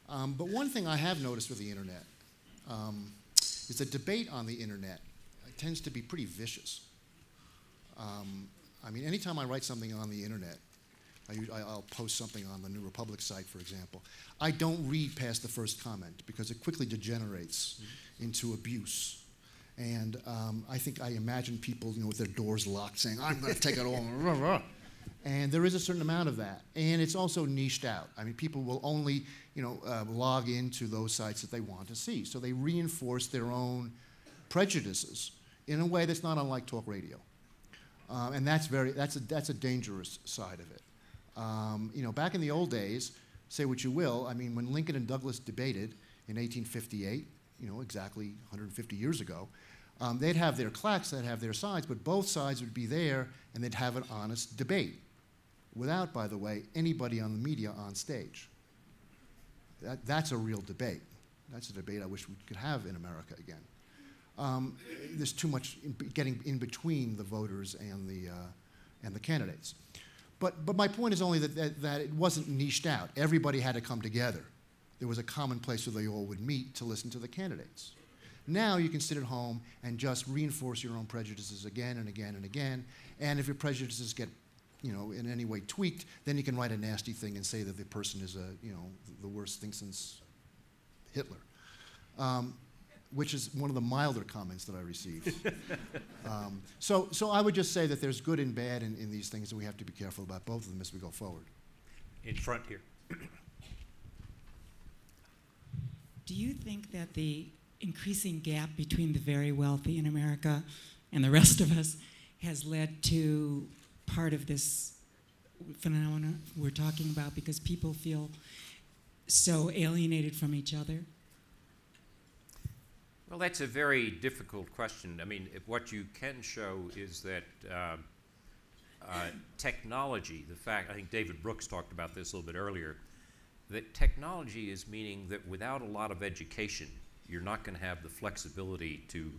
But one thing I have noticed with the internet is the debate on the internet tends to be pretty vicious. I mean, anytime I write something on the internet, I'll post something on the New Republic site, for example, I don't read past the first comment because it quickly degenerates into abuse. And I imagine people, with their doors locked saying, I'm going to take it all. And there is a certain amount of that. And it's also niched out. I mean, people will only, log into those sites that they want to see. So they reinforce their own prejudices in a way that's not unlike talk radio. And that's a dangerous side of it. Back in the old days, say what you will, I mean, when Lincoln and Douglas debated in 1858, exactly 150 years ago, they'd have their claques, they'd have their sides, but both sides would be there and they'd have an honest debate without, by the way, anybody on the media on stage. That's a real debate. That's a debate I wish we could have in America again. There's too much getting in between the voters and the candidates. But my point is only that it wasn't niched out. Everybody had to come together. There was a common place where they all would meet to listen to the candidates. Now you can sit at home and just reinforce your own prejudices again and again and again. And if your prejudices get, in any way tweaked, then you can write a nasty thing and say that the person is the worst thing since Hitler. Which is one of the milder comments that I received. So I would just say that there's good and bad in these things, and we have to be careful about both of them as we go forward. In front here. Do you think that the increasing gap between the very wealthy in America and the rest of us has led to part of this phenomenon we're talking about because people feel so alienated from each other? Well, that's a very difficult question. I mean, what you can show is that technology, I think David Brooks talked about this a little bit earlier, that technology is meaning that without a lot of education, you're not going to have the flexibility to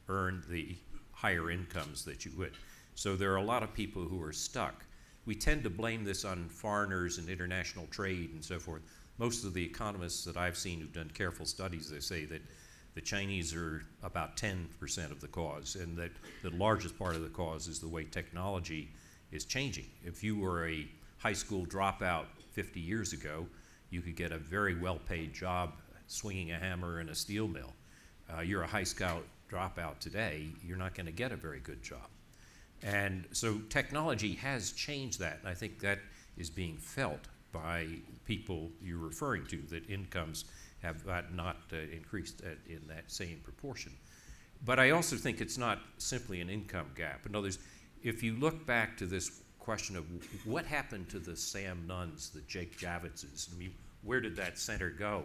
earn the higher incomes that you would. So there are a lot of people who are stuck. We tend to blame this on foreigners and international trade and so forth. Most of the economists that I've seen who've done careful studies, they say that the Chinese are about 10% of the cause, and that the largest part of the cause is the way technology is changing. If you were a high school dropout 50 years ago, you could get a very well-paid job swinging a hammer in a steel mill. You're a high school dropout today, you're not going to get a very good job. And so technology has changed that, and I think that is being felt by people you're referring to, that incomes have not increased in that same proportion. But I also think it's not simply an income gap. In other words, if you look back to this question of what happened to the Sam Nunns, the Jake Javitzes, I mean, where did that center go?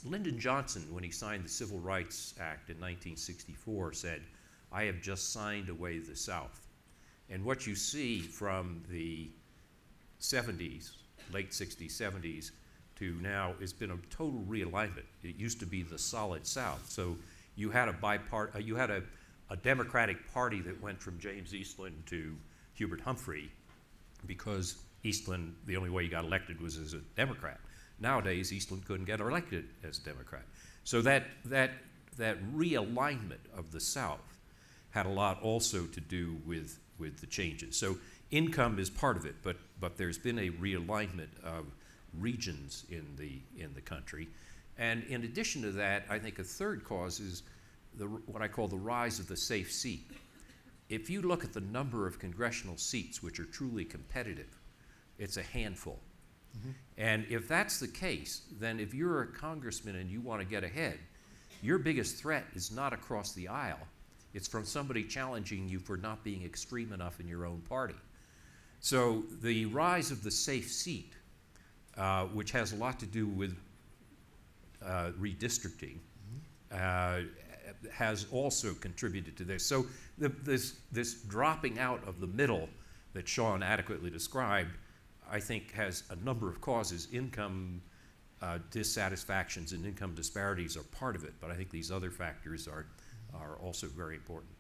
Lyndon Johnson, when he signed the Civil Rights Act in 1964, said, I have just signed away the South. And what you see from the 70s, late 60s, 70s, to now has been a total realignment. It used to be the solid South. So you had a Democratic Party that went from James Eastland to Hubert Humphrey because Eastland, the only way he got elected was as a Democrat. Nowadays, Eastland couldn't get elected as a Democrat. So that realignment of the South had a lot also to do with the changes. So income is part of it, but there's been a realignment of regions in the country. And in addition to that, I think a third cause is what I call the rise of the safe seat. If you look at the number of congressional seats which are truly competitive, it's a handful. Mm-hmm. And if that's the case, then if you're a congressman and you want to get ahead, your biggest threat is not across the aisle. It's from somebody challenging you for not being extreme enough in your own party. So the rise of the safe seat, which has a lot to do with redistricting, has also contributed to this. So this dropping out of the middle that Sean adequately described, I think, has a number of causes. Income dissatisfactions and income disparities are part of it, but I think these other factors are also very important.